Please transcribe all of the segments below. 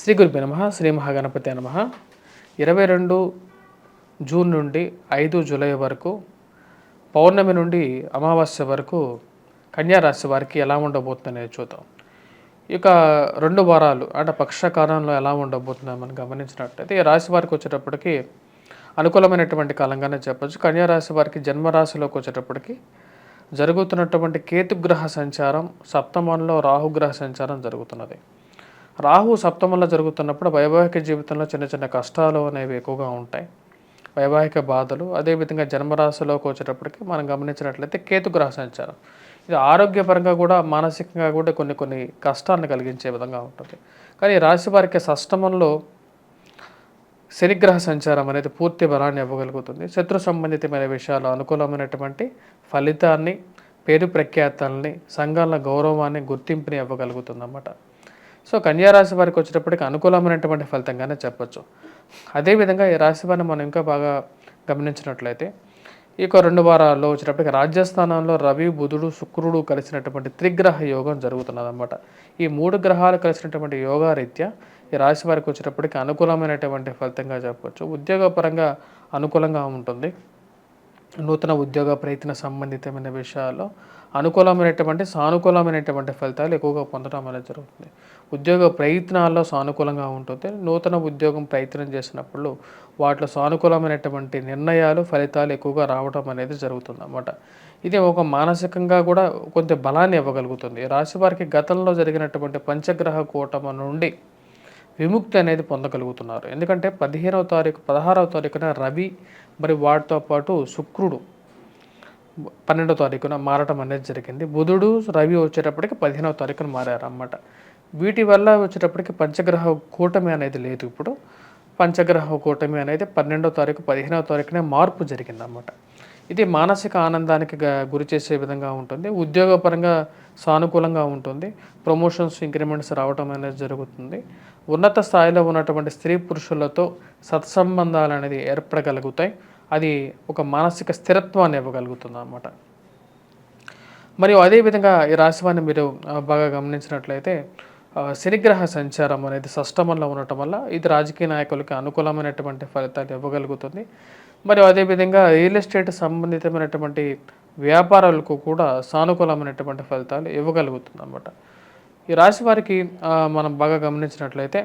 శ్రీ గురుభ్యో నమః. శ్రీ మహాగణపతే నమః. 22 జూన్ నుండి 5 జూలై వరకు పౌర్ణమి నుండి అమావాస్య వరకు కన్యా రాశి వారికి ఎలా ఉండబోతుందనేది చూద్దాం. ఇక 2 వారాలు అంటే పక్షకాలంలో ఎలా ఉండబోతుందో మనం గమనించినట్లయితే ఈ రాశి వారికి వచ్చేటప్పటికి అనుకూలమైనటువంటి కాలంగానే చెప్పొచ్చు. కన్యా రాశి వారికి జన్మరాశిలోకి వచ్చేటప్పటికి జరుగుతున్నటువంటి కేతుగ్రహ సంచారం, సప్తమంలో రాహుగ్రహ సంచారం జరుగుతున్నది. రాహు సప్తమంలో జరుగుతున్నప్పుడు వైవాహిక జీవితంలో చిన్న చిన్న కష్టాలు అనేవి ఎక్కువగా ఉంటాయి, వైవాహిక బాధలు. అదేవిధంగా జన్మరాశిలోకి వచ్చేటప్పటికి మనం గమనించినట్లయితే కేతుగ్రహ సంచారం ఇది ఆరోగ్యపరంగా కూడా మానసికంగా కూడా కొన్ని కొన్ని కష్టాలను కలిగించే విధంగా ఉంటుంది. కానీ ఈ రాశి వారికి షష్టమంలో శనిగ్రహ సంచారం అనేది పూర్తి బలాన్ని ఇవ్వగలుగుతుంది. శత్రు సంబంధితమైన విషయాలు అనుకూలమైనటువంటి ఫలితాన్ని, పేరు ప్రఖ్యాతల్ని, సంఘాల గౌరవాన్ని, గుర్తింపుని ఇవ్వగలుగుతుంది అన్నమాట. సో కన్యా రాశి వారికి వచ్చేటప్పటికి అనుకూలమైనటువంటి ఫలితంగానే చెప్పొచ్చు. అదేవిధంగా ఈ రాశి వారిని మనం ఇంకా బాగా గమనించినట్లయితే ఈ 2 వారాల్లో వచ్చేటప్పటికి రాజ్యస్థానంలో రవి, బుధుడు, శుక్రుడు కలిసినటువంటి త్రిగ్రహ యోగం జరుగుతున్నది అన్నమాట. ఈ 3 గ్రహాలు కలిసినటువంటి యోగా రీత్యా ఈ రాశి వారికి వచ్చేటప్పటికి అనుకూలమైనటువంటి ఫలితంగా చెప్పొచ్చు. ఉద్యోగపరంగా అనుకూలంగా ఉంటుంది. నూతన ఉద్యోగ ప్రయత్న సంబంధితమైన విషయాల్లో అనుకూలమైనటువంటి సానుకూలమైనటువంటి ఫలితాలు ఎక్కువగా పొందడం అనేది జరుగుతుంది. ఉద్యోగ ప్రయత్నాల్లో సానుకూలంగా ఉంటుంది. నూతన ఉద్యోగం ప్రయత్నం చేసినప్పుడు వాటిలో సానుకూలమైనటువంటి నిర్ణయాలు, ఫలితాలు ఎక్కువగా రావడం అనేది జరుగుతుంది అన్నమాట. ఇది ఒక మానసికంగా కూడా కొంత బలాన్ని ఇవ్వగలుగుతుంది. రాశి వారికి గతంలో జరిగినటువంటి పంచగ్రహ కూటమి నుండి విముక్తి అనేది పొందగలుగుతున్నారు. ఎందుకంటే 15వ తారీఖు 16వ తారీఖున రవి మరి వాటితో పాటు శుక్రుడు 12వ తారీఖున మారటం అనేది జరిగింది. బుధుడు, రవి వచ్చేటప్పటికి 15వ తారీఖున మారారన్నమాట. వీటి వల్ల వచ్చేటప్పటికి పంచగ్రహ కూటమి అనేది లేదు. ఇప్పుడు పంచగ్రహ కూటమి అనేది 12వ తారీఖు 15వ తారీఖునే మార్పు జరిగిందన్నమాట. ఇది మానసిక ఆనందానికి గురి చేసే విధంగా ఉంటుంది. ఉద్యోగపరంగా సానుకూలంగా ఉంటుంది. ప్రమోషన్స్, ఇంక్రిమెంట్స్ రావడం అనేది జరుగుతుంది. ఉన్నత స్థాయిలో ఉన్నటువంటి స్త్రీ పురుషులతో సత్సంబంధాలు అనేది ఏర్పడగలుగుతాయి. అది ఒక మానసిక స్థిరత్వాన్ని ఇవ్వగలుగుతుంది అన్నమాట. మరియు అదేవిధంగా ఈ రాశివాన్ని మీరు బాగా గమనించినట్లయితే శనిగ్రహ సంచారం అనేది షష్టమంలో ఉండటం వల్ల ఇది రాజకీయ నాయకులకి అనుకూలమైనటువంటి ఫలితాలు ఇవ్వగలుగుతుంది. మరియు అదేవిధంగా రియల్ ఎస్టేట్ సంబంధితమైనటువంటి వ్యాపారాలకు కూడా సానుకూలమైనటువంటి ఫలితాలు ఇవ్వగలుగుతుంది అన్నమాట. ఈ రాశి వారికి మనం బాగా గమనించినట్లయితే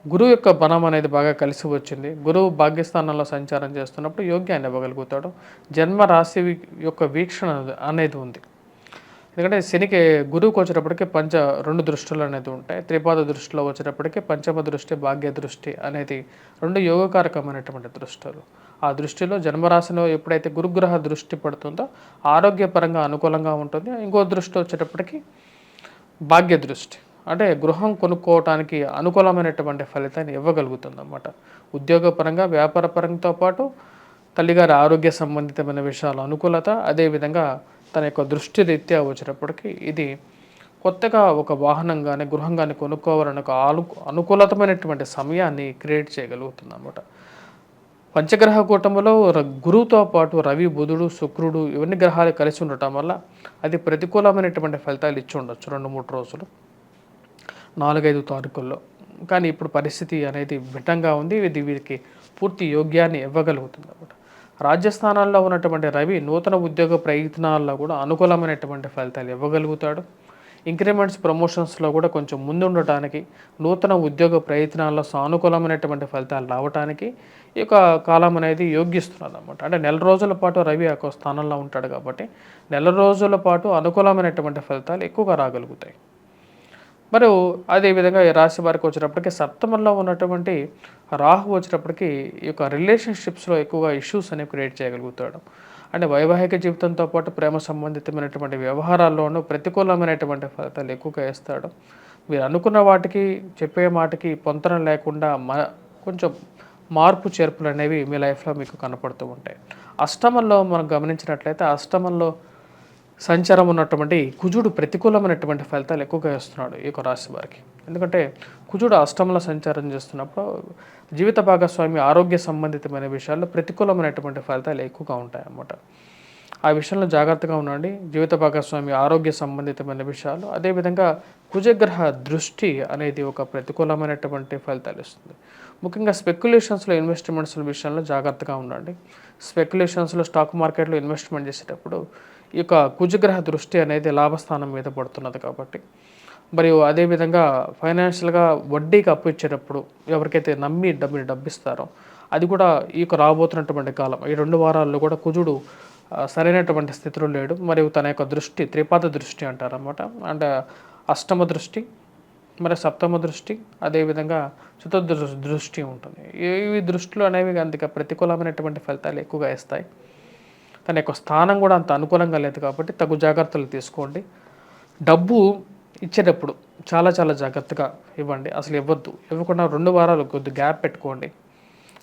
గురువు యొక్క బలం అనేది బాగా కలిసి వచ్చింది. గురువు భాగ్యస్థానంలో సంచారం చేస్తున్నప్పుడు యోగ్యాన్ని ఇవ్వగలుగుతాడు. జన్మ రాశి యొక్క వీక్షణ అనేది ఉంది. ఎందుకంటే శనికి గురువుకి వచ్చేటప్పటికి 2 దృష్టులు అనేది ఉంటాయి. త్రిపాద దృష్టిలో వచ్చేటప్పటికి పంచమ దృష్టి, భాగ్య దృష్టి అనేది 2 యోగకారకమైనటువంటి దృష్టులు. ఆ దృష్టిలో జన్మరాశిలో ఎప్పుడైతే గురుగ్రహ దృష్టి పడుతుందో ఆరోగ్యపరంగా అనుకూలంగా ఉంటుంది. ఇంకో దృష్టి వచ్చేటప్పటికి భాగ్య దృష్టి అంటే గృహం కొనుక్కోవటానికి అనుకూలమైనటువంటి ఫలితాన్ని ఇవ్వగలుగుతుంది అన్నమాట. ఉద్యోగపరంగా, వ్యాపార పరంతో పాటు తల్లిగారి ఆరోగ్య సంబంధితమైన విషయాల అనుకూలత, అదేవిధంగా తన యొక్క దృష్టి రీత్యా వచ్చేటప్పటికి ఇది కొత్తగా ఒక వాహనం కానీ, గృహం కానీ కొనుక్కోవాలని ఒక అనుకూలతమైనటువంటి సమయాన్ని క్రియేట్ చేయగలుగుతుంది అన్నమాట. పంచగ్రహ కూటమిలో గురువుతో పాటు రవి, బుధుడు, శుక్రుడు ఇవన్నీ గ్రహాలు కలిసి ఉండటం వల్ల అది ప్రతికూలమైనటువంటి ఫలితాలు ఇచ్చి ఉండొచ్చు 2-3 రోజులు, 4-5 తారీఖుల్లో. కానీ ఇప్పుడు పరిస్థితి అనేది భిన్నంగా ఉంది. ఇది వీరికి పూర్తి యోగ్యాన్ని ఇవ్వగలుగుతుంది అన్నమాట. రాజ్యస్థానాల్లో ఉన్నటువంటి రవి నూతన ఉద్యోగ ప్రయత్నాల్లో కూడా అనుకూలమైనటువంటి ఫలితాలు ఇవ్వగలుగుతాడు. ఇంక్రిమెంట్స్, ప్రమోషన్స్లో కూడా కొంచెం ముందు ఉండటానికి, నూతన ఉద్యోగ ప్రయత్నాల్లో సానుకూలమైనటువంటి ఫలితాలు రావడానికి ఈ యొక్క కాలం అనేది యోగిస్తున్నది అన్నమాట. అంటే నెల రోజుల పాటు రవి ఒక స్థానంలో ఉంటాడు కాబట్టి నెల రోజుల పాటు అనుకూలమైనటువంటి ఫలితాలు ఎక్కువగా రాగలుగుతాయి. మరియు అదేవిధంగా ఈ రాశి వారికి వచ్చేటప్పటికి సప్తమంలో ఉన్నటువంటి రాహు వచ్చేటప్పటికి ఈ యొక్క రిలేషన్షిప్స్లో ఎక్కువగా ఇష్యూస్ అనేవి క్రియేట్ చేయగలుగుతాడు. అంటే వైవాహిక జీవితంతో పాటు ప్రేమ సంబంధితమైనటువంటి వ్యవహారాల్లోనూ ప్రతికూలమైనటువంటి ఫలితాలు ఎక్కువగా ఇస్తాడు. మీరు అనుకున్న వాటికి, చెప్పే మాటకి పొంతన లేకుండా కొంచెం మార్పు చేర్పులు అనేవి మీ లైఫ్లో మీకు కనపడుతూ ఉంటాయి. అష్టమంలో మనం గమనించినట్లయితే అష్టమంలో సంచారం ఉన్నటువంటి కుజుడు ప్రతికూలమైనటువంటి ఫలితాలు ఎక్కువగా ఇస్తున్నాడు ఈ యొక్క రాశి వారికి. ఎందుకంటే కుజుడు అష్టమంలో సంచారం చేస్తున్నప్పుడు జీవిత భాగస్వామి ఆరోగ్య సంబంధితమైన విషయాల్లో ప్రతికూలమైనటువంటి ఫలితాలు ఎక్కువగా ఉంటాయి అన్నమాట. ఆ విషయంలో జాగ్రత్తగా ఉండండి. జీవిత భాగస్వామి ఆరోగ్య సంబంధితమైన విషయాలు, అదేవిధంగా కుజగ్రహ దృష్టి అనేది ఒక ప్రతికూలమైనటువంటి ఫలితాలు ఇస్తుంది. ముఖ్యంగా స్పెక్యులేషన్స్‌లో ఇన్వెస్ట్‌మెంట్స్ విషయంలో జాగ్రత్తగా ఉండండి. స్పెక్యులేషన్స్‌లో స్టాక్ మార్కెట్‌లో ఇన్వెస్ట్‌మెంట్ చేసేటప్పుడు ఈ యొక్క కుజగ్రహ దృష్టి అనేది లాభస్థానం మీద పడుతున్నది కాబట్టి, మరియు అదేవిధంగా ఫైనాన్షియల్‌గా వడ్డీకి అప్పు ఇచ్చేటప్పుడు ఎవరికైతే నమ్మి డబ్బిస్తారో అది కూడా ఈ యొక్క రాబోతున్నటువంటి కాలం ఈ 2 వారాల్లో కూడా కుజుడు సరైనటువంటి స్థితిలో లేడు. మరియు తన యొక్క దృష్టి త్రిపాద దృష్టి అంటారనమాట. అంటే అష్టమ దృష్టి, మరి సప్తమ దృష్టి, అదేవిధంగా దృష్టి ఉంటుంది. ఈ దృష్టిలు అనేవి అంతగా ప్రతికూలమైనటువంటి ఫలితాలు ఎక్కువగా ఇస్తాయి. తన యొక్క స్థానం కూడా అంత అనుకూలంగా లేదు కాబట్టి తగు జాగ్రత్తలు తీసుకోండి. డబ్బు ఇచ్చేటప్పుడు చాలా చాలా జాగ్రత్తగా ఇవ్వండి. అసలు ఇవ్వద్దు. ఇవ్వకుండా 2 వారాలు కొద్ది గ్యాప్ పెట్టుకోండి.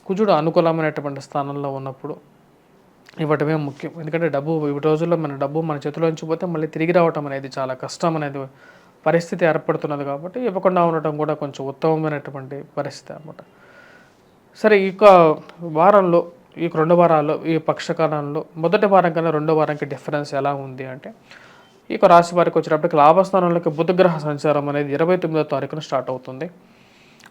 కుజుడు అనుకూలమైనటువంటి స్థానంలో ఉన్నప్పుడు ఇవ్వటమే ముఖ్యం. ఎందుకంటే ఈ రోజుల్లో మన డబ్బు మన చేతిలోంచి పోతే మళ్ళీ తిరిగి రావటం అనేది చాలా కష్టం అనేది పరిస్థితి ఏర్పడుతున్నది కాబట్టి ఇవ్వకుండా ఉండటం కూడా కొంచెం ఉత్తమమైనటువంటి పరిస్థితి అన్నమాట. సరే, ఈ వారంలో ఈ 2 వారాల్లో ఈ పక్షకాలంలో మొదటి వారం కన్నా 2 వారానికి డిఫరెన్స్ ఎలా ఉంది అంటే, ఈ రాశి వారికి వచ్చేటప్పటికి లాభస్థానంలోకి బుధగ్రహ సంచారం అనేది 29వ తారీఖున స్టార్ట్ అవుతుంది.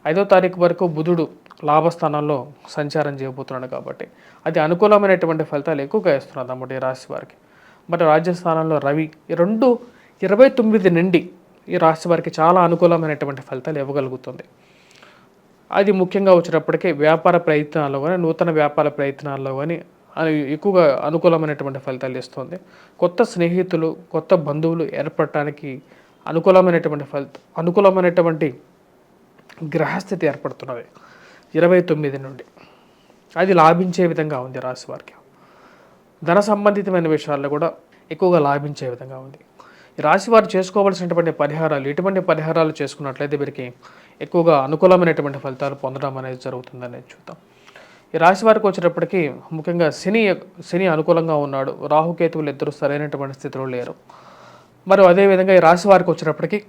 5వ తారీఖు వరకు బుధుడు లాభస్థానంలో సంచారం చేయబోతున్నాడు కాబట్టి అది అనుకూలమైనటువంటి ఫలితాలు ఎక్కువగా ఇస్తున్నది అన్నమాట ఈ రాశి వారికి. మరి రాజ్యస్థానంలో రవి, ఈ 29 నుండి ఈ రాశి వారికి చాలా అనుకూలమైనటువంటి ఫలితాలు ఇవ్వగలుగుతుంది. అది ముఖ్యంగా వచ్చేటప్పటికి వ్యాపార ప్రయత్నాల్లో కానీ, నూతన వ్యాపార ప్రయత్నాల్లో కానీ అది ఎక్కువగా అనుకూలమైనటువంటి ఫలితాలు ఇస్తుంది. కొత్త స్నేహితులు, కొత్త బంధువులు ఏర్పడటానికి అనుకూలమైనటువంటి గ్రహస్థితి ఏర్పడుతున్నది 29 నుండి. అది లాభించే విధంగా ఉంది రాశి వారికి. ధన సంబంధితమైన విషయాల్లో కూడా ఎక్కువగా లాభించే విధంగా ఉంది. ఈ రాశి వారు చేసుకోవాల్సినటువంటి పరిహారాలు, ఎటువంటి పరిహారాలు చేసుకున్నట్లయితే వీరికి ఎక్కువగా అనుకూలమైనటువంటి ఫలితాలు పొందడం అనేది జరుగుతుందనేది చూద్దాం. ఈ రాశి వారికి వచ్చేటప్పటికి ముఖ్యంగా శని అనుకూలంగా ఉన్నాడు. రాహుకేతువులు ఇద్దరు సరైనటువంటి స్థితిలో లేరు. మరియు అదేవిధంగా ఈ రాశి వారికి వచ్చేటప్పటికి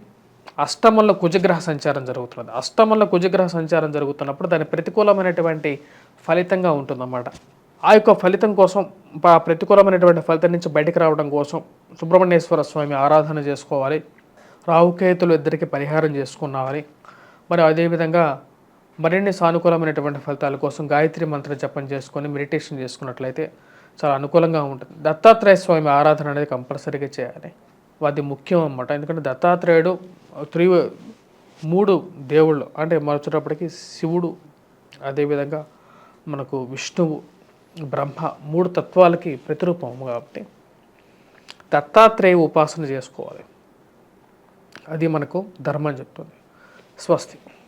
అష్టమంలో కుజగ్రహ సంచారం జరుగుతున్నది. అష్టమంలో కుజగ్రహ సంచారం జరుగుతున్నప్పుడు దాని ప్రతికూలమైనటువంటి ఫలితంగా ఉంటుందన్నమాట. ఆ యొక్క ఫలితం కోసం, ఆ ప్రతికూలమైనటువంటి ఫలితం నుంచి బయటకు రావడం కోసం సుబ్రహ్మణ్యేశ్వర స్వామి ఆరాధన చేసుకోవాలి. రాహుకేతులు ఇద్దరికి పరిహారం చేసుకోవాలి. మరి అదేవిధంగా మరిన్ని సానుకూలమైనటువంటి ఫలితాల కోసం గాయత్రి మంత్ర జపం చేసుకొని మెడిటేషన్ చేసుకున్నట్లయితే చాలా అనుకూలంగా ఉంటుంది. దత్తాత్రేయ స్వామి ఆరాధన అనేది కంపల్సరీగా చేయాలి. అది ముఖ్యం అన్నమాట. ఎందుకంటే దత్తాత్రేయుడు 3 దేవుళ్ళు అంటే వచ్చేటప్పటికి శివుడు, అదేవిధంగా మనకు విష్ణువు, బ్రహ్మ 3 తత్వాలకి ప్రతిరూపం కాబట్టి దత్తాత్రేయ ఉపాసన చేసుకోవాలి. అది మనకు ధర్మం చెప్తుంది. స్వస్తి.